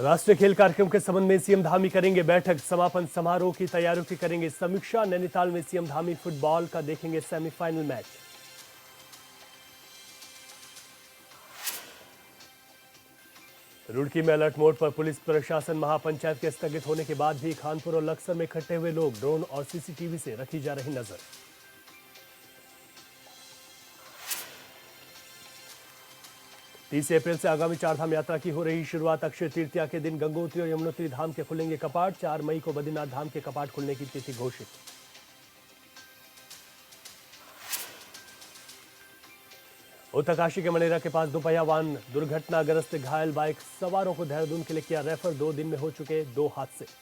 राष्ट्रीय खेल कार्यक्रम के संबंध में सीएम धामी करेंगे बैठक। समापन समारोह की तैयारियों की करेंगे समीक्षा। नैनीताल में सीएम धामी फुटबॉल का देखेंगे सेमीफाइनल मैच। रुड़की में अलर्ट मोड पर पुलिस प्रशासन। महापंचायत के स्थगित होने के बाद भी खानपुर और लक्सर में इकट्ठे हुए लोग। ड्रोन और सीसीटीवी से रखी जा रही नजर। 30 अप्रैल से आगामी चारधाम यात्रा की हो रही शुरुआत। अक्षय तृतीया के दिन गंगोत्री और यमुनोत्री धाम के खुलेंगे कपाट। 4 मई को बद्रीनाथ धाम के कपाट खुलने की तिथि घोषित। उत्तरकाशी के मनेरा के पास दोपहिया वाहन दुर्घटनाग्रस्त। घायल बाइक सवारों को देहरादून के लिए किया रेफर। 2 दिन में हो चुके 2 हादसे।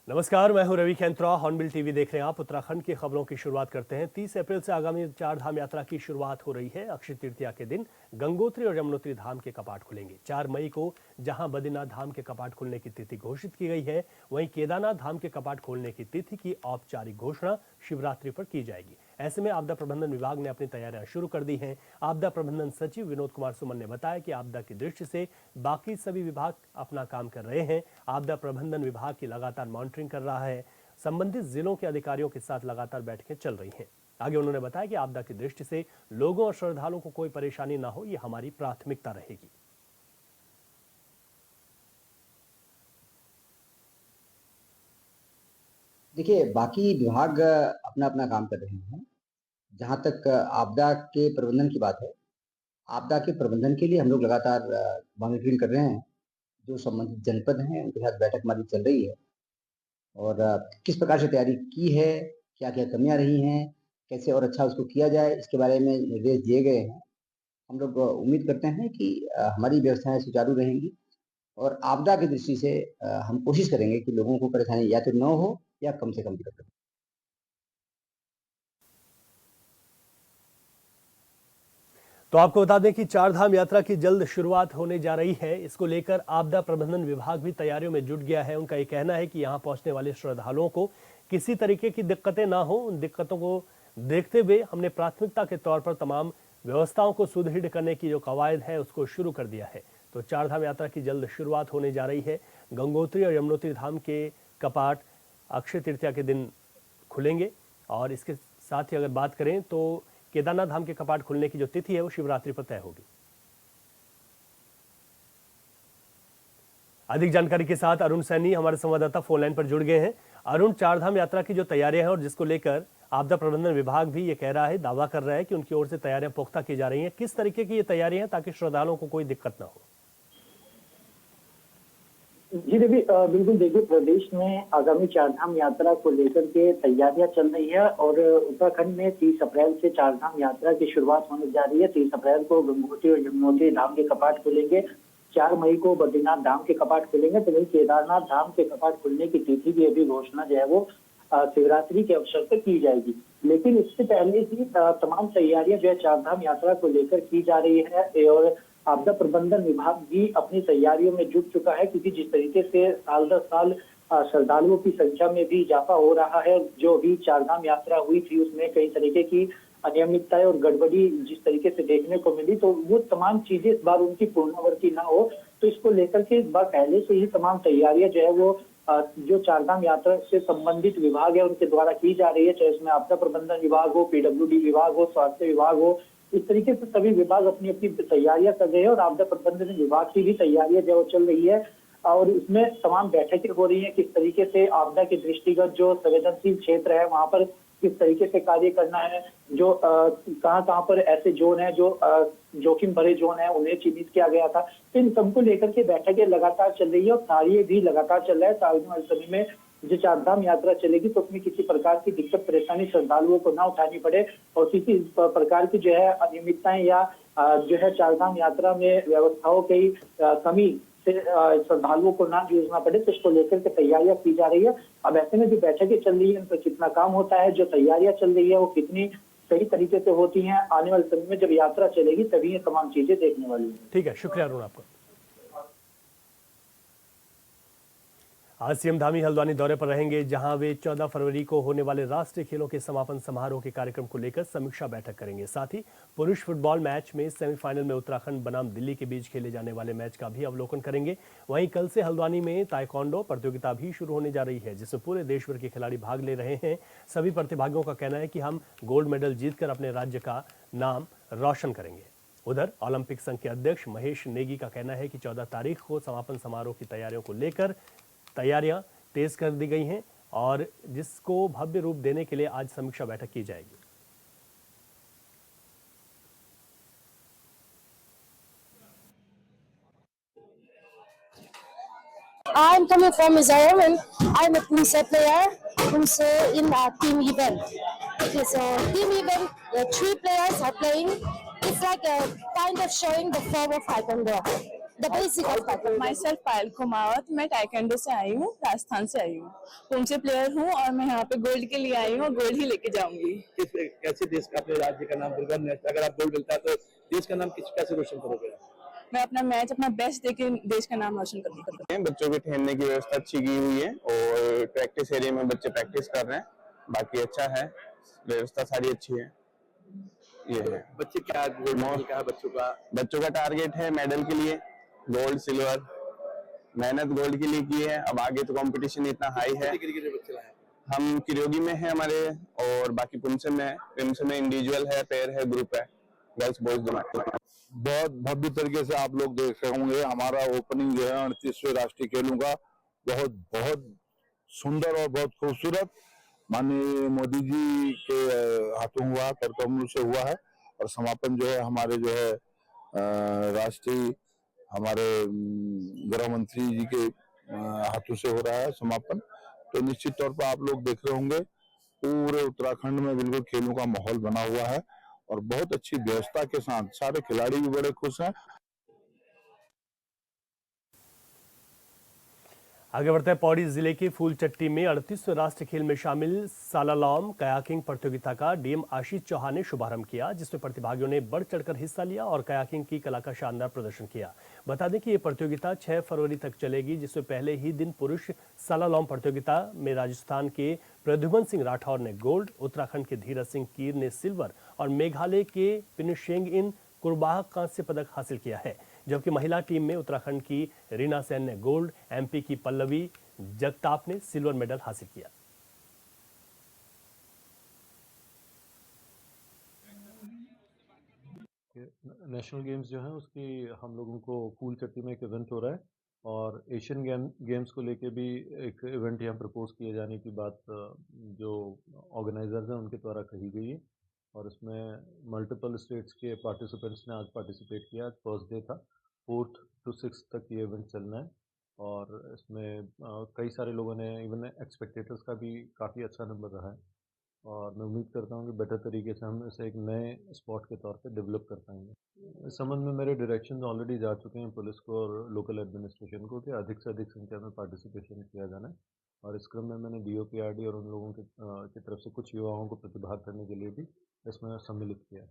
नमस्कार, मैं हूं रवि कैंत्रा। हॉर्नबिल टीवी देख रहे हैं आप। उत्तराखंड की खबरों की शुरुआत करते हैं। 30 अप्रैल से आगामी चारधाम यात्रा की शुरुआत हो रही है। अक्षय तृतीया के दिन गंगोत्री और यमुनोत्री धाम के कपाट खुलेंगे। 4 मई को जहां बद्रीनाथ धाम के कपाट खुलने की तिथि घोषित की गई है, वहीं केदारनाथ धाम के कपाट खोलने की तिथि की औपचारिक घोषणा शिवरात्रि पर की जाएगी। ऐसे में आपदा प्रबंधन विभाग ने अपनी तैयारियां शुरू कर दी हैं। आपदा प्रबंधन सचिव विनोद कुमार सुमन ने बताया कि आपदा की दृष्टि से बाकी सभी विभाग अपना काम कर रहे हैं। आपदा प्रबंधन विभाग की लगातार मॉनिटरिंग कर रहा है। संबंधित जिलों के अधिकारियों के साथ लगातार बैठकें चल रही हैं। आगे उन्होंने बताया कि आपदा की दृष्टि से लोगों और श्रद्धालुओं को कोई परेशानी न हो, ये हमारी प्राथमिकता रहेगी। देखिए, बाकी विभाग अपना अपना काम कर रहे हैं। जहाँ तक आपदा के प्रबंधन की बात है, आपदा के प्रबंधन के लिए हम लोग लगातार मॉनिटरिंग कर रहे हैं। जो संबंधित जनपद हैं उनके साथ बैठक हमारी चल रही है और किस प्रकार से तैयारी की है, क्या-क्या कमियाँ रही हैं, कैसे और अच्छा उसको किया जाए, इसके बारे में निर्देश दिए गए हैं। हम लोग उम्मीद करते हैं कि हमारी व्यवस्थाएँ सुचारू रहेंगी और आपदा की दृष्टि से हम कोशिश करेंगे कि लोगों को परेशानी या तो न हो या कम से कम दिक्कत हो। तो आपको बता दें कि चारधाम यात्रा की जल्द शुरुआत होने जा रही है। इसको लेकर आपदा प्रबंधन विभाग भी तैयारियों में जुट गया है। उनका ये कहना है कि यहां पहुंचने वाले श्रद्धालुओं को किसी तरीके की दिक्कतें ना हो। उन दिक्कतों को देखते हुए हमने प्राथमिकता के तौर पर तमाम व्यवस्थाओं को सुदृढ़ करने की जो कवायद है उसको शुरू कर दिया है। तो चारधाम यात्रा की जल्द शुरुआत होने जा रही है। गंगोत्री और यमुनोत्री धाम के कपाट अक्षय तृतीया के दिन खुलेंगे और इसके साथ ही अगर बात करें तो केदारनाथ धाम के कपाट खुलने की जो तिथि है वो शिवरात्रि पर तय होगी। अधिक जानकारी के साथ अरुण सैनी हमारे संवाददाता फोन लाइन पर जुड़ गए हैं। अरुण, चारधाम यात्रा की जो तैयारियां हैं और जिसको लेकर आपदा प्रबंधन विभाग भी ये कह रहा है, दावा कर रहा है कि उनकी ओर से तैयारियां पुख्ता की जा रही हैं, किस तरीके की ये तैयारियां हैं ताकि श्रद्धालुओं को कोई दिक्कत ना हो? जी रवि, बिल्कुल देखिए, प्रदेश में आगामी चारधाम यात्रा को लेकर के तैयारियां चल रही है और उत्तराखंड में 30 अप्रैल से चारधाम यात्रा की शुरुआत होने जा रही है। 30 अप्रैल को गंगोत्री और यमुनोत्री धाम के कपाट खुलेंगे। 4 मई को बद्रीनाथ धाम के कपाट खुलेंगे। तो वही केदारनाथ धाम के कपाट खुलने की तिथि की अभी घोषणा जो है वो शिवरात्रि के अवसर पर की जाएगी। लेकिन इससे पहले ही तमाम तैयारियां जो है चारधाम यात्रा को लेकर की जा रही है और आपदा प्रबंधन विभाग भी अपनी तैयारियों में जुट चुका है, क्योंकि जिस तरीके से साल दर साल श्रद्धालुओं की संख्या में भी इजाफा हो रहा है। जो अभी चारधाम यात्रा हुई थी उसमें कई तरीके की अनियमितताएं और गड़बड़ी जिस तरीके से देखने को मिली, तो वो तमाम चीजें इस बार उनकी पूर्णावर्ती ना हो, तो इसको लेकर के इस बार पहले से ही तमाम तैयारियां जो है वो जो चारधाम यात्रा से संबंधित विभाग है उनके द्वारा की जा रही है। चाहे उसमें आपदा प्रबंधन विभाग हो, पीडब्ल्यूडी विभाग हो, स्वास्थ्य विभाग हो, इस तरीके से सभी विभाग अपनी अपनी तैयारियां कर रहे हैं और आपदा प्रबंधन विभाग की भी तैयारियां जो चल रही है और इसमें तमाम बैठकें हो रही हैं। किस तरीके से आपदा के दृष्टिगत जो संवेदनशील क्षेत्र है वहां पर किस तरीके से कार्य करना है, जो कहाँ पर ऐसे जोन है जो जोखिम भरे जोन है उन्हें चिन्हित किया गया था। तो इन सबको लेकर के बैठकें लगातार चल रही है और कार्य भी लगातार चल रहा है। आने वाले समय में जो चारधाम यात्रा चलेगी तो उसमें किसी प्रकार की दिक्कत परेशानी श्रद्धालुओं को ना उठानी पड़े और किसी प्रकार की जो है अनियमितताएं या जो है चारधाम यात्रा में व्यवस्थाओं की कमी से श्रद्धालुओं को ना जूझना पड़े, तो इसको लेकर के तैयारियां की जा रही है। अब ऐसे में जो बैठकें चल रही है उन पर कितना काम होता है, जो तैयारियां चल रही है वो कितनी सही तरीके से होती हैं, आने वाले समय में जब यात्रा चलेगी तभी ये तमाम चीजें देखने वाली है। ठीक है, शुक्रिया अरुण आपका। आज सीएम धामी हल्द्वानी दौरे पर रहेंगे, जहां वे 14 फरवरी को होने वाले राष्ट्रीय खेलों के समापन समारोह के कार्यक्रम को लेकर समीक्षा बैठक करेंगे। साथ ही पुरुष फुटबॉल मैच में सेमीफाइनल में उत्तराखंड बनाम दिल्ली के बीच खेले जाने वाले मैच का भी अवलोकन करेंगे। वहीं कल से हल्द्वानी में ताइक्वांडो प्रतियोगिता भी शुरू होने जा रही है, जिसमें पूरे देश भर के खिलाड़ी भाग ले रहे हैं। सभी प्रतिभागियों का कहना है कि हम गोल्ड मेडल जीतकर अपने राज्य का नाम रोशन करेंगे। उधर ओलंपिक संघ के अध्यक्ष महेश नेगी का कहना है कि 14 तारीख को समापन समारोह की तैयारियों को लेकर तैयारियां तेज कर दी गई हैं और जिसको भव्य रूप देने के लिए आज समीक्षा बैठक की जाएगी। I'm coming from Mizoram and I'm a police player who's in a team event. Okay, so team event, the 3 players are playing. It's like a kind of showing the form of taekwondo, the basic of taekwondo. Myself पायल कुमावत, मैं taekwondo से आई हूँ, राजस्थान से आई हूँ, Pune player हूँ और मैं यहाँ पे गोल्ड के लिए आई हूँ और गोल्ड ही लेके जाऊंगी। कैसे देश का, अपने राज्य का नाम दुर्गम है, अगर आप गोल्ड मिलता है तो देश का नाम कैसे रोशन करोगे? मैं अपना मैच अपना बेस्ट देके देश का नाम रोशन करूंगी। बच्चों के ठहरने की व्यवस्था अच्छी की हुई है और प्रैक्टिस एरिया में बच्चे प्रैक्टिस कर रहे हैं, बाकी अच्छा है, व्यवस्था सारी अच्छी है। ये है। बच्चे क्या गोल्ड मेडल का बच्चों का टारगेट है मेडल के लिए गोल्ड सिल्वर, मेहनत गोल्ड के लिए की है। अब आगे तो कंपटीशन इतना हाई है। हम किरोगी में है हमारे और बाकी पुमसे में इंडिविजुअल है, पेयर है, ग्रुप है, गर्ल्स बॉयज दोनों। बहुत भव्य तरीके से आप लोग देख रहे होंगे हमारा ओपनिंग जो है 38वें राष्ट्रीय खेलों का बहुत सुंदर और बहुत खूबसूरत माननीय मोदी जी के हाथों हुआ, कर कमल से हुआ है और समापन जो है हमारे जो है राष्ट्रीय हमारे गृह मंत्री जी के हाथों से हो रहा है समापन। तो निश्चित तौर पर आप लोग देख रहे होंगे पूरे उत्तराखंड में बिल्कुल खेलों का माहौल बना हुआ है और बहुत अच्छी व्यवस्था के साथ सारे खिलाड़ी भी बड़े खुश हैं। आगे बढ़ते हैं। पौड़ी जिले के फूलचट्टी में 38वें राष्ट्रीय खेल में शामिल सालालॉम कयाकिंग प्रतियोगिता का डीएम आशीष चौहान ने शुभारंभ किया, जिसमें प्रतिभागियों ने बढ़ चढ़कर हिस्सा लिया और कयाकिंग की कला का शानदार प्रदर्शन किया। बता दें कि ये प्रतियोगिता 6 फरवरी तक चलेगी, जिसमें पहले ही दिन पुरुष सालालॉम प्रतियोगिता में राजस्थान के प्रद्युमन सिंह राठौर ने गोल्ड, उत्तराखंड के धीरज सिंह कीर ने सिल्वर और मेघालय के पिनशेंग इन कुरबाह कांस्य पदक हासिल किया है। जबकि महिला टीम में उत्तराखंड की रीना सेन ने गोल्ड, एमपी की पल्लवी जगताप ने सिल्वर मेडल हासिल किया। नेशनल गेम्स जो है उसकी हम लोगों को फूलचट्टी में एक इवेंट हो रहा है और एशियन गेम्स को लेके भी एक इवेंट यहाँ प्रपोज किए जाने की बात जो ऑर्गेनाइजर्स हैं उनके द्वारा कही गई है और इसमें मल्टीपल स्टेट्स के पार्टिसिपेंट्स ने आज पार्टिसिपेट किया। आज फर्स्ट डे था, 4th to 6th तक ये इवेंट चलना है और इसमें कई सारे लोगों ने, इवन एक्सपेक्टेटर्स का भी काफ़ी अच्छा नंबर रहा है और मैं उम्मीद करता हूँ कि बेटर तरीके से हम इसे एक नए स्पॉट के तौर पे डेवलप कर पाएंगे। इस संबंध में मेरे डायरेक्शंस ऑलरेडी जा चुके हैं पुलिस को और लोकल एडमिनिस्ट्रेशन को कि अधिक से अधिक संख्या में पार्टिसिपेशन किया जाना है और इस क्रम में मैंने डीओपीआरडी और उन लोगों की तरफ से कुछ युवाओं को प्रतिभाग करने के लिए भी इसमें सम्मिलित किया है।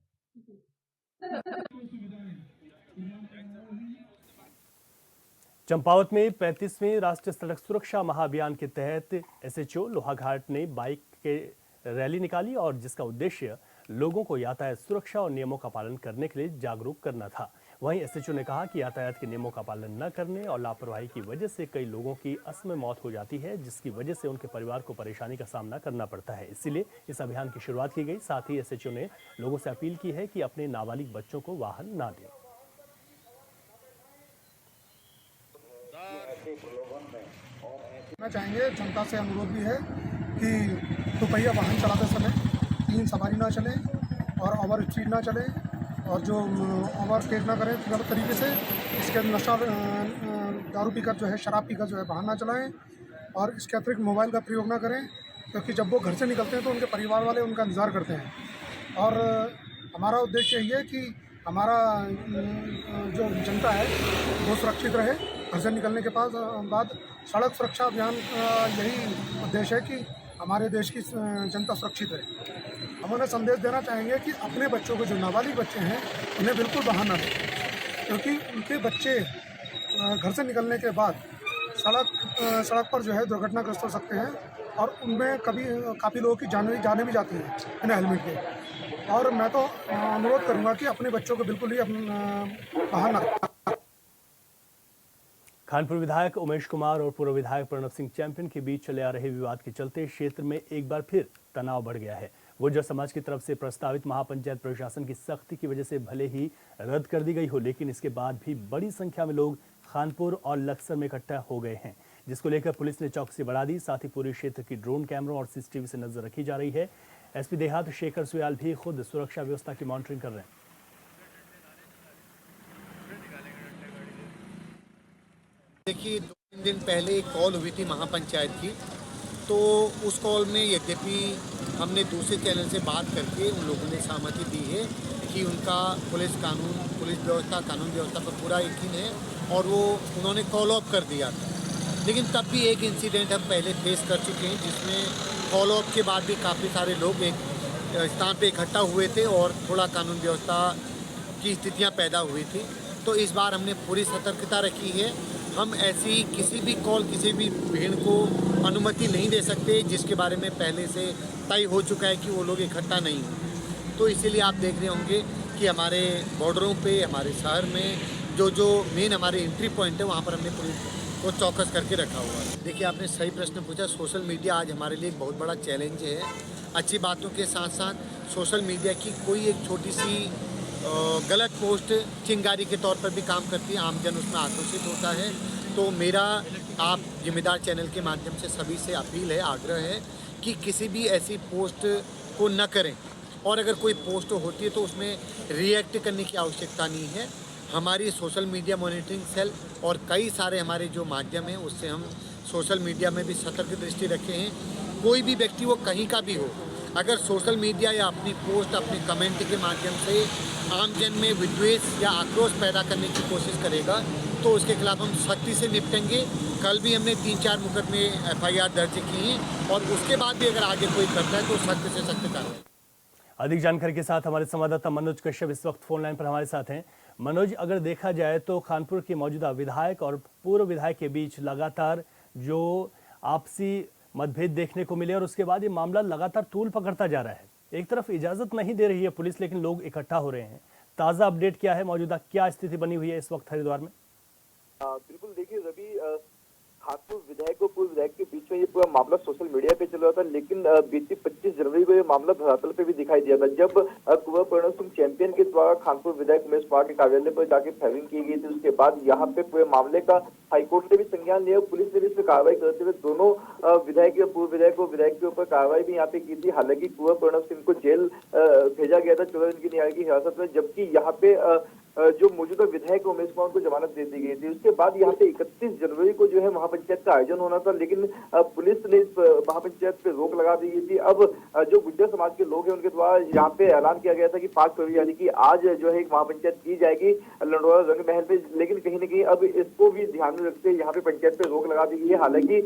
चंपावत में 35वें राष्ट्रीय सड़क सुरक्षा महाअभियान के तहत एसएचओ लोहाघाट ने बाइक के रैली निकाली और जिसका उद्देश्य लोगों को यातायात सुरक्षा और नियमों का पालन करने के लिए जागरूक करना था। वहीं एसएचओ ने कहा कि यातायात के नियमों का पालन न करने और लापरवाही की वजह से कई लोगों की असमय मौत हो जाती है, जिसकी वजह से उनके परिवार को परेशानी का सामना करना पड़ता है। इसीलिए इस अभियान की शुरुआत की गई। साथ ही एसएचओ ने लोगों से अपील की है कि अपने नाबालिग बच्चों को वाहन न दें। चाहेंगे, जनता से अनुरोध भी है कि दोपहिया वाहन चलाते समय 3 सवारी ना चले और ओवर स्पीड ना चले और जो ओवर टेक ना करें गलत तरीके से। इसके नशा दारू पीकर जो है, शराब पीकर जो है वाहन ना चलाएं और इसके अतिरिक्त मोबाइल का प्रयोग ना करें, क्योंकि जब वो घर से निकलते हैं तो उनके परिवार वाले उनका इंतज़ार करते हैं। और हमारा उद्देश्य यही है कि हमारा जो जनता है वो सुरक्षित रहे। घर से निकलने के बाद सड़क सुरक्षा अभियान यही उद्देश्य है कि हमारे देश की जनता सुरक्षित रहे। हम उन्हें संदेश देना चाहेंगे कि अपने बच्चों को, जो नाबालिग बच्चे हैं, उन्हें बिल्कुल वाहन न दें, क्योंकि उनके बच्चे घर से निकलने के बाद सड़क सड़क पर जो है दुर्घटनाग्रस्त हो सकते हैं और उनमें कभी काफ़ी लोगों की जाने भी जाती हैं बिना हेलमेट के। और मैं तो अनुरोध करूँगा कि अपने बच्चों को बिल्कुल ही बाहर ना। कानपुर विधायक उमेश कुमार और पूर्व विधायक प्रणव सिंह चैंपियन के बीच चले आ रहे विवाद के चलते क्षेत्र में एक बार फिर तनाव बढ़ गया है। गुर्जर समाज की तरफ से प्रस्तावित महापंचायत प्रशासन की सख्ती की वजह से भले ही रद्द कर दी गई हो, लेकिन इसके बाद भी बड़ी संख्या में लोग खानपुर और लक्सर में इकट्ठा हो गए हैं, जिसको लेकर पुलिस ने चौकसी बढ़ा दी। साथ ही पूरे क्षेत्र की ड्रोन कैमरों और सीसीटीवी से नजर रखी जा रही है। एसपी देहात शेखर सुयाल भी खुद सुरक्षा व्यवस्था की मॉनिटरिंग कर रहे हैं। देखिए, 2-3 दिन पहले एक कॉल हुई थी महापंचायत की, तो उस कॉल में यद्यपि हमने दूसरे चैनल से बात करके उन लोगों ने सहमति दी है कि उनका पुलिस व्यवस्था कानून व्यवस्था पर पूरा यकीन है और वो उन्होंने कॉल ऑफ कर दिया था। लेकिन तब भी एक इंसिडेंट हम पहले फेस कर चुके हैं, जिसमें कॉल ऑफ के बाद भी काफ़ी सारे लोग एक स्थान पे इकट्ठा हुए थे और थोड़ा कानून व्यवस्था की स्थितियाँ पैदा हुई थी। तो इस बार हमने पूरी सतर्कता रखी है। हम ऐसी किसी भी कॉल, किसी भी भीड़ को अनुमति नहीं दे सकते जिसके बारे में पहले से तय हो चुका है कि वो लोग इकट्ठा नहीं हों। तो इसीलिए आप देख रहे होंगे कि हमारे बॉर्डरों पे, हमारे शहर में जो मेन हमारे एंट्री पॉइंट है, वहाँ पर हमने पुलिस को चौकस करके रखा हुआ है। देखिए, आपने सही प्रश्न पूछा। सोशल मीडिया आज हमारे लिए एक बहुत बड़ा चैलेंज है। अच्छी बातों के साथ साथ सोशल मीडिया की कोई एक छोटी सी गलत पोस्ट चिंगारी के तौर पर भी काम करती है, आमजन उसमें आक्रोशित होता है। तो मेरा आप जिम्मेदार चैनल के माध्यम से सभी से अपील है, आग्रह है कि किसी भी ऐसी पोस्ट को न करें, और अगर कोई पोस्ट होती है तो उसमें रिएक्ट करने की आवश्यकता नहीं है। हमारी सोशल मीडिया मॉनिटरिंग सेल और कई सारे हमारे जो माध्यम हैं, उससे हम सोशल मीडिया में भी सतर्क दृष्टि रखे हैं। कोई भी व्यक्ति वो कहीं का भी हो, अगर सोशल मीडिया या अपनी पोस्ट, अपने कमेंट के माध्यम से आमजन में विद्वेष या आक्रोश पैदा करने की कोशिश करेगा तो उसके खिलाफ हम सख्ती से निपटेंगे। कल भी हमने 3-4 मुकदमे FIR दर्ज की हैं और उसके बाद भी अगर आगे कोई करता है तो सख्त से सख्त कार्रवाई। अधिक जानकारी के साथ हमारे संवाददाता मनोज कश्यप इस वक्त फोन लाइन पर हमारे साथ हैं। मनोज, अगर देखा जाए तो कानपुर के मौजूदा विधायक और पूर्व विधायक के बीच लगातार जो आपसी मतभेद देखने को मिले और उसके बाद ये मामला लगातार तूल पकड़ता जा रहा है। एक तरफ इजाजत नहीं दे रही है पुलिस, लेकिन लोग इकट्ठा हो रहे हैं। ताज़ा अपडेट क्या है, मौजूदा क्या स्थिति बनी हुई है इस वक्त हरिद्वार में? बिल्कुल, देखिए रवि, खानपुर विधायक और पूर्व विधायक के बीच में ये पूरा मामला सोशल मीडिया पे चल रहा था, लेकिन बीती 25 जनवरी को ये मामला धरातल पे भी दिखाई दिया था, जब कुंवर प्रणव सिंह चैंपियन के द्वारा खानपुर विधायक उमेश कुमार के कार्यालय पर जाके फायरिंग की गई थी। उसके बाद यहाँ पे पूरे मामले का हाईकोर्ट ने भी संज्ञान लिया, पुलिस ने भी इस पर कार्रवाई करते हुए दोनों विधायक या पूर्व विधायक और विधायक के ऊपर कार्रवाई भी यहाँ पे की थी। हालांकि कुंवर प्रणव सिंह को जेल भेजा गया था 14 दिन की न्यायिक हिरासत में, जबकि यहाँ पे जो मौजूदा विधायक उमेश कुमार को जमानत दे दी गई थी। उसके बाद यहाँ पे 31 जनवरी को जो है महापंचायत का आयोजन होना था, लेकिन पुलिस ने इस महापंचायत पे रोक लगा दी गई थी। अब जो गुर्जर समाज के लोग हैं उनके द्वारा यहाँ पे ऐलान किया गया था कि 5 फरवरी यानी कि आज जो है एक महापंचायत की जाएगी लंडोरा रंग महल पे, लेकिन कहीं न कहीं अब इसको भी ध्यान में रखते यहाँ पे पंचायत पे रोक लगा दी गई है। हालांकि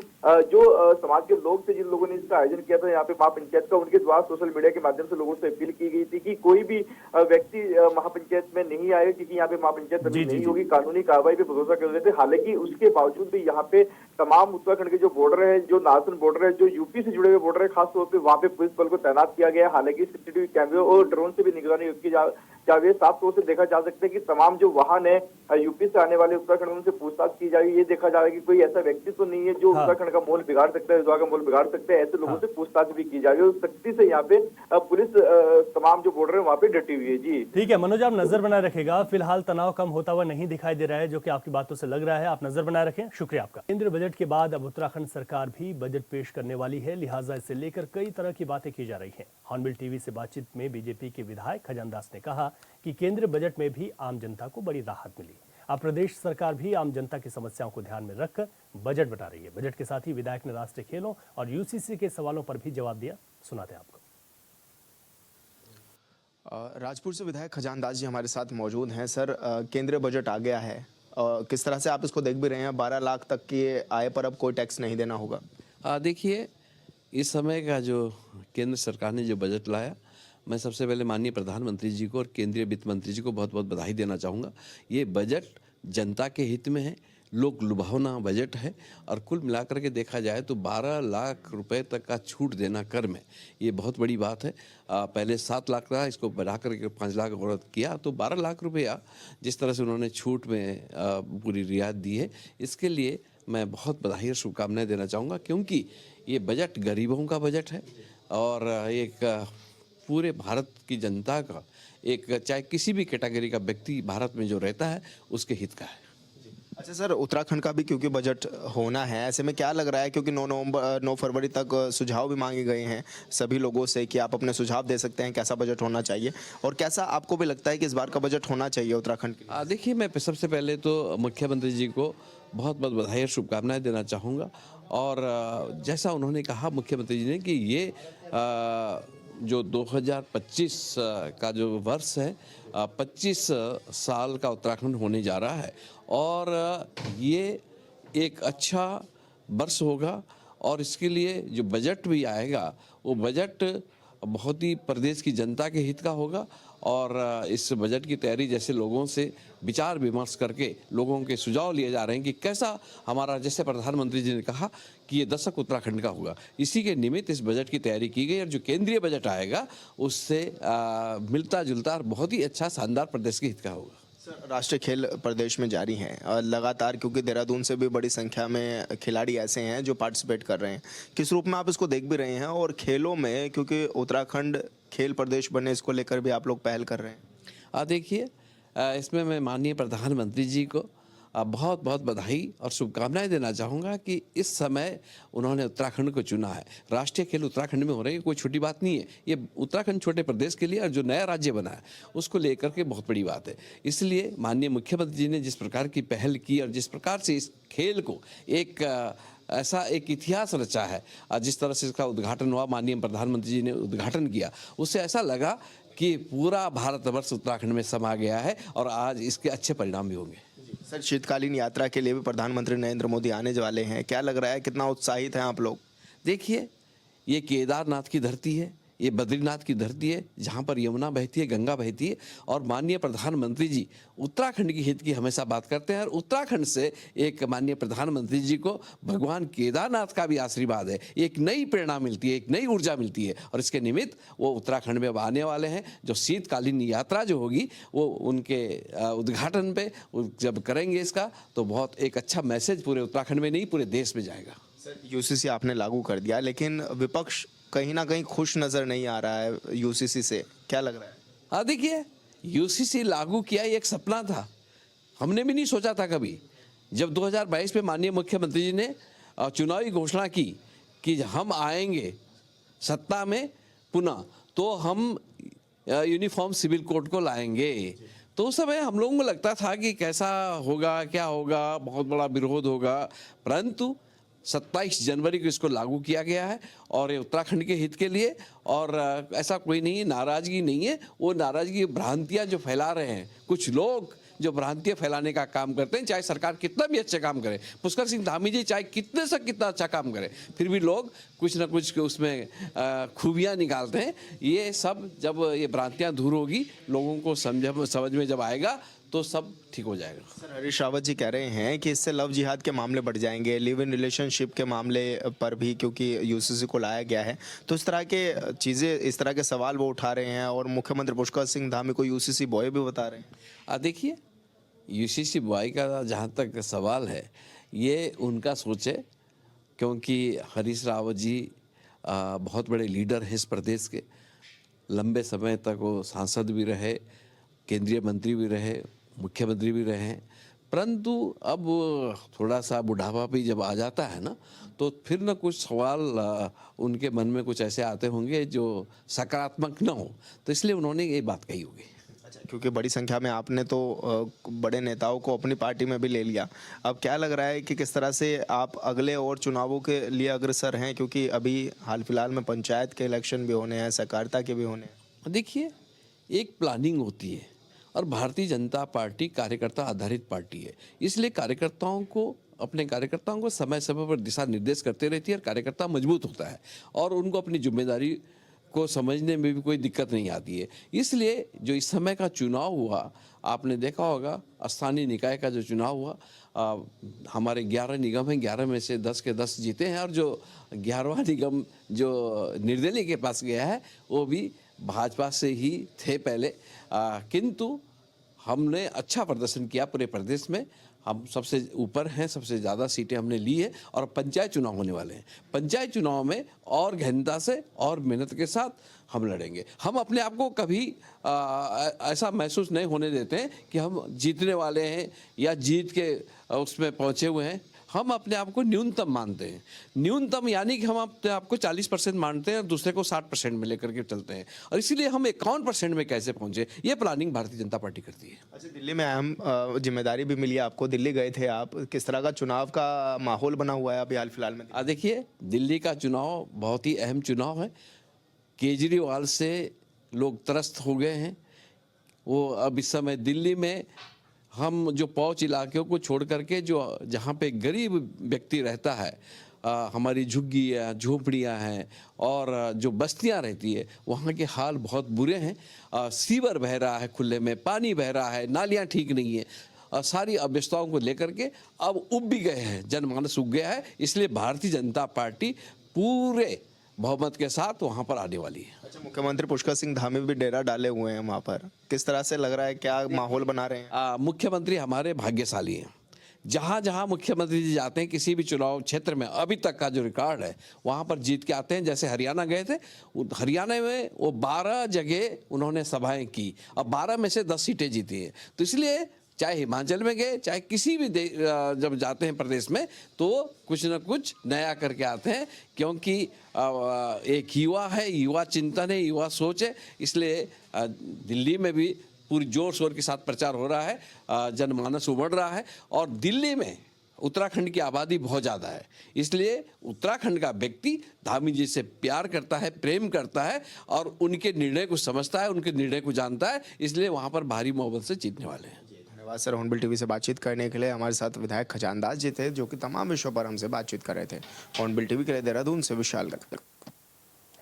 जो समाज के लोग थे, जिन लोगों ने इसका आयोजन किया था यहाँ पे महापंचायत का, उनके द्वारा सोशल मीडिया के माध्यम से लोगों से अपील की गई थी कि कोई भी व्यक्ति महापंचायत में नहीं आए, क्योंकि यहाँ पे महापंचायत अभी नहीं होगी, कानूनी कार्रवाई पे भरोसा कर रहे थे। हालांकि उसके बावजूद भी यहाँ पे तमाम उत्तराखंड के जो बॉर्डर है, जो नारसन बॉर्डर है, जो यूपी से जुड़े हुए बॉर्डर है, खासतौर पे वहाँ पे पुलिस बल को तैनात किया गया है। हालांकि सीसीटीवी कैमरे और ड्रोन से भी निगरानी रखी जा रही है। साफ तौर से देखा जा सकता है कि तमाम जो वाहन है यूपी से आने वाले उत्तराखंड, उनसे पूछताछ की जा रही है। ये देखा जा रहा है कि कोई ऐसा व्यक्ति तो नहीं है जो उत्तराखंड का माहौल बिगाड़ सकता है, हरिद्वार का माहौल बिगाड़ सकता है। ऐसे लोगों से पूछताछ भी की जा रही है। सख्ती से यहाँ पे पुलिस तमाम जो बॉर्डर है वहाँ पे डटी हुई है। जी ठीक है मनोज, आप नजर बनाए रखेगा। फिलहाल तनाव कम होता हुआ नहीं दिखाई दे रहा है, जो कि आपकी बातों से लग रहा है। आप नजर बनाए रखें, शुक्रिया आपका। केंद्रीय बजट के बाद अब उत्तराखंड सरकार भी बजट पेश करने वाली है, लिहाजा इसे लेकर कई तरह की बातें की जा रही हैं। हॉर्नबिल टीवी से बातचीत में बीजेपी के विधायक खजान दास ने कहा कि केंद्रीय बजट में भी आम जनता को बड़ी राहत मिली। अब प्रदेश सरकार भी आम जनता की समस्याओं को ध्यान में रखकर बजट बना रही है। बजट के साथ ही विधायक ने राष्ट्रीय खेलों और यूसीसी के सवालों पर भी जवाब दिया, सुनाते हैं आपको। राजपुर से विधायक खजान दास जी हमारे साथ मौजूद हैं। सर, केंद्रीय बजट आ गया है, किस तरह से आप इसको देख भी रहे हैं? 12 लाख तक की आय पर अब कोई टैक्स नहीं देना होगा। देखिए, इस समय का जो केंद्र सरकार ने जो बजट लाया, मैं सबसे पहले माननीय प्रधानमंत्री जी को और केंद्रीय वित्त मंत्री जी को बहुत बहुत बधाई देना चाहूँगा। ये बजट जनता के हित में है, लोक लुभावना बजट है और कुल मिलाकर के देखा जाए तो 12 लाख रुपए तक का छूट देना कर में, ये बहुत बड़ी बात है। पहले 7 लाख था, इसको बढ़ा करके 5 लाख और किया, तो 12 लाख रुपया जिस तरह से उन्होंने छूट में पूरी रियायत दी है, इसके लिए मैं बहुत बधाई और शुभकामनाएं देना चाहूँगा, क्योंकि ये बजट गरीबों का बजट है और एक पूरे भारत की जनता का, एक चाहे किसी भी कैटेगरी का व्यक्ति भारत में जो रहता है उसके हित का है। अच्छा सर, उत्तराखंड का भी क्योंकि बजट होना है, ऐसे में क्या लग रहा है, क्योंकि 9 फरवरी तक सुझाव भी मांगे गए हैं सभी लोगों से कि आप अपने सुझाव दे सकते हैं कैसा बजट होना चाहिए, और कैसा आपको भी लगता है कि इस बार का बजट होना चाहिए उत्तराखंड के लिए? देखिए, मैं सबसे पहले तो मुख्यमंत्री जी को बहुत बहुत बधाई और शुभकामनाएं देना चाहूँगा। और जैसा उन्होंने कहा मुख्यमंत्री जी ने कि ये जो 2025 का जो वर्ष है, 25 साल का उत्तराखंड होने जा रहा है और ये एक अच्छा वर्ष होगा और इसके लिए जो बजट भी आएगा वो बजट बहुत ही प्रदेश की जनता के हित का होगा। और इस बजट की तैयारी जैसे लोगों से विचार विमर्श करके लोगों के सुझाव लिए जा रहे हैं कि कैसा हमारा, जैसे प्रधानमंत्री जी ने कहा कि ये दशक उत्तराखंड का होगा, इसी के निमित्त इस बजट की तैयारी की गई और जो केंद्रीय बजट आएगा उससे मिलता जुलता और बहुत ही अच्छा शानदार प्रदेश के हित का होगा। सर, राष्ट्रीय खेल प्रदेश में जारी हैं और लगातार, क्योंकि देहरादून से भी बड़ी संख्या में खिलाड़ी ऐसे हैं जो पार्टिसिपेट कर रहे हैं, किस रूप में आप इसको देख भी रहे हैं? और खेलों में क्योंकि उत्तराखंड खेल प्रदेश बने, इसको लेकर भी आप लोग पहल कर रहे हैं। देखिए, इसमें मैं माननीय प्रधानमंत्री जी को बहुत बहुत बधाई और शुभकामनाएं देना चाहूँगा कि इस समय उन्होंने उत्तराखंड को चुना है। राष्ट्रीय खेल उत्तराखंड में हो रहे हैं, कोई छोटी बात नहीं है। ये उत्तराखंड छोटे प्रदेश के लिए और जो नया राज्य बना है उसको लेकर के बहुत बड़ी बात है। इसलिए माननीय मुख्यमंत्री जी ने जिस प्रकार की पहल की और जिस प्रकार से इस खेल को एक ऐसा एक इतिहास रचा है, जिस तरह से इसका उद्घाटन हुआ, माननीय प्रधानमंत्री जी ने उद्घाटन किया, उससे ऐसा लगा कि पूरा भारतवर्ष उत्तराखंड में समा गया है और आज इसके अच्छे परिणाम भी होंगे। सर, शीतकालीन यात्रा के लिए भी प्रधानमंत्री नरेंद्र मोदी आने वाले हैं, क्या लग रहा है, कितना उत्साहित हैं आप लोग? देखिए, ये केदारनाथ की धरती है, ये बद्रीनाथ की धरती है, जहाँ पर यमुना बहती है, गंगा बहती है और माननीय प्रधानमंत्री जी उत्तराखंड की हित की हमेशा बात करते हैं और उत्तराखंड से एक माननीय प्रधानमंत्री जी को भगवान केदारनाथ का भी आशीर्वाद है, एक नई प्रेरणा मिलती है, एक नई ऊर्जा मिलती है और इसके निमित्त वो उत्तराखंड में अब आने वाले हैं। जो शीतकालीन यात्रा जो होगी वो उनके उद्घाटन पे जब करेंगे इसका, तो बहुत एक अच्छा मैसेज पूरे उत्तराखंड में नहीं पूरे देश में जाएगा। सर, यूसीसी आपने लागू कर दिया, लेकिन विपक्ष कहीं ना कहीं खुश नजर नहीं आ रहा है यूसीसी से, क्या लग रहा है? देखिए, यूसीसी लागू किया ये एक सपना था, हमने भी नहीं सोचा था कभी। जब 2022 में माननीय मुख्यमंत्री जी ने चुनावी घोषणा की कि हम आएंगे सत्ता में पुनः, तो हम यूनिफॉर्म सिविल कोड को लाएंगे, तो उस समय हम लोगों को लगता था कि कैसा होगा, क्या होगा, बहुत बड़ा विरोध होगा, परंतु 27 जनवरी को इसको लागू किया गया है और ये उत्तराखंड के हित के लिए। और ऐसा कोई नहीं है, नाराज़गी नहीं है, वो नाराज़गी भ्रांतियाँ जो फैला रहे हैं कुछ लोग, जो भ्रांतियाँ फैलाने का काम करते हैं, चाहे सरकार कितना भी अच्छा काम करे, पुष्कर सिंह धामी जी चाहे कितने से कितना अच्छा काम करे, फिर भी लोग कुछ ना कुछ उसमें खूबियाँ निकालते हैं। ये सब जब ये भ्रांतियाँ दूर होगी, लोगों को समझ में जब आएगा तो सब ठीक हो जाएगा। सर, हरीश रावत जी कह रहे हैं कि इससे लव जिहाद के मामले बढ़ जाएंगे, लिव इन रिलेशनशिप के मामले पर भी, क्योंकि यूसीसी को लाया गया है, तो इस तरह के चीज़ें, इस तरह के सवाल वो उठा रहे हैं और मुख्यमंत्री पुष्कर सिंह धामी को यूसीसी बॉय भी बता रहे हैं। देखिए, यूसीसी बॉय का जहाँ तक सवाल है, ये उनका सोच है, क्योंकि हरीश रावत जी बहुत बड़े लीडर हैं इस प्रदेश के, लंबे समय तक वो सांसद भी रहे, केंद्रीय मंत्री भी रहे, मुख्यमंत्री भी रहे हैं, परंतु अब थोड़ा सा बुढ़ापा भी जब आ जाता है ना, तो फिर ना कुछ सवाल उनके मन में कुछ ऐसे आते होंगे जो सकारात्मक ना हो, तो इसलिए उन्होंने ये बात कही होगी। अच्छा, क्योंकि बड़ी संख्या में आपने तो बड़े नेताओं को अपनी पार्टी में भी ले लिया, अब क्या लग रहा है कि किस तरह से आप अगले और चुनावों के लिए अग्रसर हैं, क्योंकि अभी हाल फिलहाल में पंचायत के इलेक्शन भी होने हैं, सहकारिता के भी होने हैं? देखिए, एक प्लानिंग होती है और भारतीय जनता पार्टी कार्यकर्ता आधारित पार्टी है, इसलिए अपने कार्यकर्ताओं को समय समय पर दिशा निर्देश करते रहती है और कार्यकर्ता मजबूत होता है और उनको अपनी जिम्मेदारी को समझने में भी कोई दिक्कत नहीं आती है। इसलिए जो इस समय का चुनाव हुआ, आपने देखा होगा स्थानीय निकाय का जो चुनाव हुआ, हमारे 11 निगम हैं, 11 में से 10 के 10 जीते हैं और जो 11वां निगम जो निर्दलीय के पास गया है वो भी भाजपा से ही थे पहले, किंतु हमने अच्छा प्रदर्शन किया पूरे प्रदेश में। हम सबसे ऊपर हैं, सबसे ज़्यादा सीटें हमने ली है और पंचायत चुनाव होने वाले हैं। पंचायत चुनाव में और गहनता से और मेहनत के साथ हम लड़ेंगे। हम अपने आप को कभी ऐसा महसूस नहीं होने देते हैं कि हम जीतने वाले हैं या जीत के उसमें पहुँचे हुए हैं। हम अपने आप को न्यूनतम मानते हैं। न्यूनतम यानी कि हम अपने आप को 40% मानते हैं और दूसरे को 60% में लेकर के चलते हैं, और इसीलिए हम 51% में कैसे पहुंचे, ये प्लानिंग भारतीय जनता पार्टी करती है। अच्छा, दिल्ली में अहम जिम्मेदारी भी मिली है आपको, दिल्ली गए थे आप, किस तरह का चुनाव का माहौल बना हुआ है अभी हाल फिलहाल में? देखिए, दिल्ली का चुनाव बहुत ही अहम चुनाव है। केजरीवाल से लोग त्रस्त हो गए हैं। वो अब इस समय दिल्ली में हम जो पौष इलाकों को छोड़ करके जो जहाँ पे गरीब व्यक्ति रहता है, हमारी झुग्गियाँ झोपड़ियाँ हैं और जो बस्तियाँ रहती है, वहाँ के हाल बहुत बुरे हैं। सीवर बह रहा है खुले में, पानी बह रहा है, नालियाँ ठीक नहीं है, सारी अव्यवस्थाओं को लेकर के अब उब भी गए हैं, जनमानस उग गया है। इसलिए भारतीय जनता पार्टी पूरे बहुमत के साथ वहाँ पर आने वाली है। अच्छा, मुख्यमंत्री पुष्कर सिंह धामी भी डेरा डाले हुए हैं वहाँ पर, किस तरह से लग रहा है, क्या माहौल बना रहे हैं? मुख्यमंत्री हमारे भाग्यशाली हैं। जहाँ जहाँ मुख्यमंत्री जी जाते हैं किसी भी चुनाव क्षेत्र में, अभी तक का जो रिकॉर्ड है वहाँ पर जीत के आते हैं। जैसे हरियाणा गए थे, हरियाणा में वो 12 जगह उन्होंने सभाएं की और 12 में से 10 सीटें जीती हैं। तो इसलिए चाहे हिमाचल में गए, चाहे किसी भी जब जाते हैं प्रदेश में, तो कुछ न कुछ नया करके आते हैं, क्योंकि एक युवा है, युवा चिंतन है, युवा सोच है। इसलिए दिल्ली में भी पूरी जोर शोर के साथ प्रचार हो रहा है, जनमानस उमड़ रहा है। और दिल्ली में उत्तराखंड की आबादी बहुत ज़्यादा है, इसलिए उत्तराखंड का व्यक्ति धामी जी से प्यार करता है, प्रेम करता है और उनके निर्णय को समझता है, उनके निर्णय को जानता है। इसलिए वहाँ पर भारी मोहब्बत से जीतने वाले हैं। धन्यवाद सर, हॉर्नबिल टीवी से बातचीत करने के लिए। हमारे साथ विधायक खजानदास जी थे, जो कि तमाम विषयों पर हमसे बातचीत कर रहे थे। हॉर्नबिल टीवी के लिए देहरादून से विशाल गर्ग।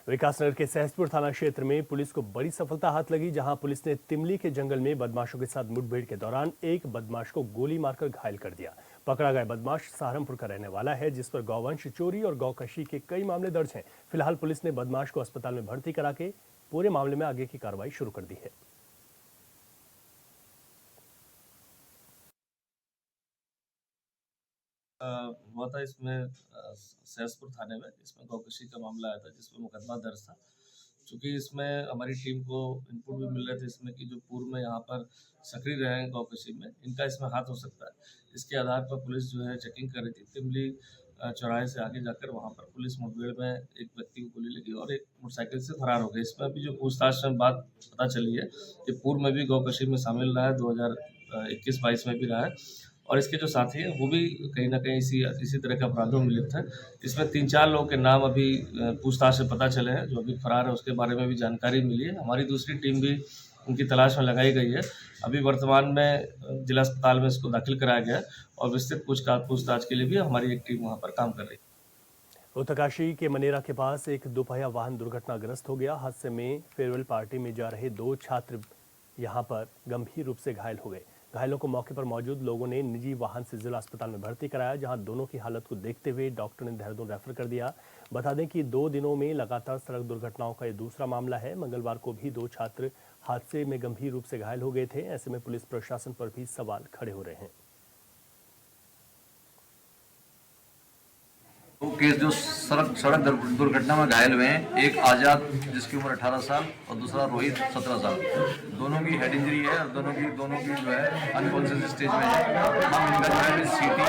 विकासनगर के सहसपुर थाना क्षेत्र में पुलिस को बड़ी सफलता हाथ लगी, जहां पुलिस ने तिमली के जंगल में बदमाशों के साथ मुठभेड़ के दौरान एक बदमाश को गोली मारकर घायल कर दिया। पकड़ा गया बदमाश सहारनपुर का रहने वाला है, जिस पर गौवंश चोरी और गौकशी के कई मामले दर्ज हैं। फिलहाल पुलिस ने बदमाश को अस्पताल में भर्ती करा के पूरे मामले में आगे की कार्रवाई शुरू कर दी है। हुआ था इसमें सहसपुर थाने में, इसमें गौकशी का मामला आया था, जिसमें मुकदमा दर्ज था। चूँकि इसमें हमारी टीम को इनपुट भी मिल रहे थे इसमें कि जो पूर्व में यहाँ पर सक्रिय रहे हैं गौकशी में, इनका इसमें हाथ हो सकता है। इसके आधार पर पुलिस जो है चेकिंग कर रही थी। तिमली चौराहे से आगे जाकर वहाँ पर पुलिस मुठभेड़ में एक व्यक्ति को गोली लगी और एक मोटरसाइकिल से फरार हो गए। इसमें अभी जो पूछताछ में बात पता चली है कि पूर्व में भी गौकशी में शामिल रहा है, 2021-22 में भी रहा है, और इसके जो साथी हैं वो भी कहीं ना कहीं इसी तरह के अपराधों में लिप्त है। इसमें 3-4 लोगों के नाम अभी पूछताछ से पता चले हैं, जो अभी फरार है उसके बारे में भी जानकारी मिली है। हमारी दूसरी टीम भी उनकी तलाश में लगाई गई है। अभी वर्तमान में जिला अस्पताल में इसको दाखिल कराया गया है और विस्तृत पूछताछ के लिए भी हमारी एक टीम वहाँ पर काम कर रही है। उत्तरकाशी के मनेरा के पास एक दोपहिया वाहन दुर्घटनाग्रस्त हो गया। हादसे में फेयरवेल पार्टी में जा रहे 2 छात्र यहां पर गंभीर रूप से घायल हो गए। घायलों को मौके पर मौजूद लोगों ने निजी वाहन से जिला अस्पताल में भर्ती कराया, जहां दोनों की हालत को देखते हुए डॉक्टर ने देहरादून रेफर कर दिया। बता दें कि 2 दिनों में लगातार सड़क दुर्घटनाओं का ये दूसरा मामला है। मंगलवार को भी 2 छात्र हादसे में गंभीर रूप से घायल हो गए थे। ऐसे में पुलिस प्रशासन पर भी सवाल खड़े हो रहे हैं। दो केस जो सड़क दुर्घटना में घायल हुए हैं, एक आजाद जिसकी उम्र 18 साल और दूसरा रोहित 17 साल। दोनों की हेड इंजरी है और दोनों की जो है अनकॉन्शियस स्टेज में है। हम इनका जो है सीटी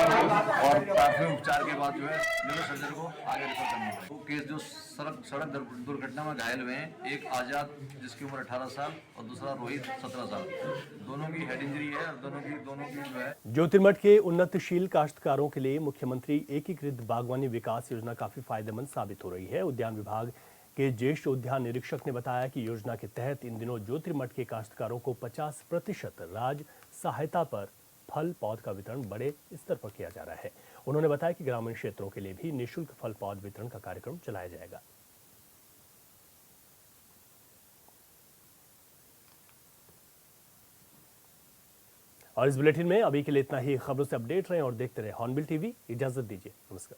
और प्राथमिक उपचार के बाद जो है न्यूरो सर्जन को आगे रेफर करना है। दो केस जो सड़क दुर्घटना में घायल हुए हैं, एक आजाद जिसकी उम्र 18 साल और दूसरा रोहित 17 साल। दोनों की हेड इंजरी है और दोनों की जो है। ज्योतिर्मठ के उन्नतशील काश्तकारों के लिए मुख्यमंत्री एकीकृत बागवानी विकास योजना काफी फायदेमंद साबित हो रही है। उद्यान विभाग के ज्येष्ठ उद्यान निरीक्षक ने बताया कि योजना के तहत इन दिनों ज्योतिर्मठ के काश्तकारों को 50% राज सहायता पर फल पौध का वितरण बड़े स्तर पर किया जा रहा है। उन्होंने बताया कि ग्रामीण क्षेत्रों के लिए भी निःशुल्क फल पौध वितरण का कार्यक्रम चलाया जाएगा। और इस बुलेटिन में अभी के लिए इतना ही। खबरों से अपडेट रहें और देखते रहें हॉर्नबिल टीवी। इजाजत दीजिए, नमस्कार।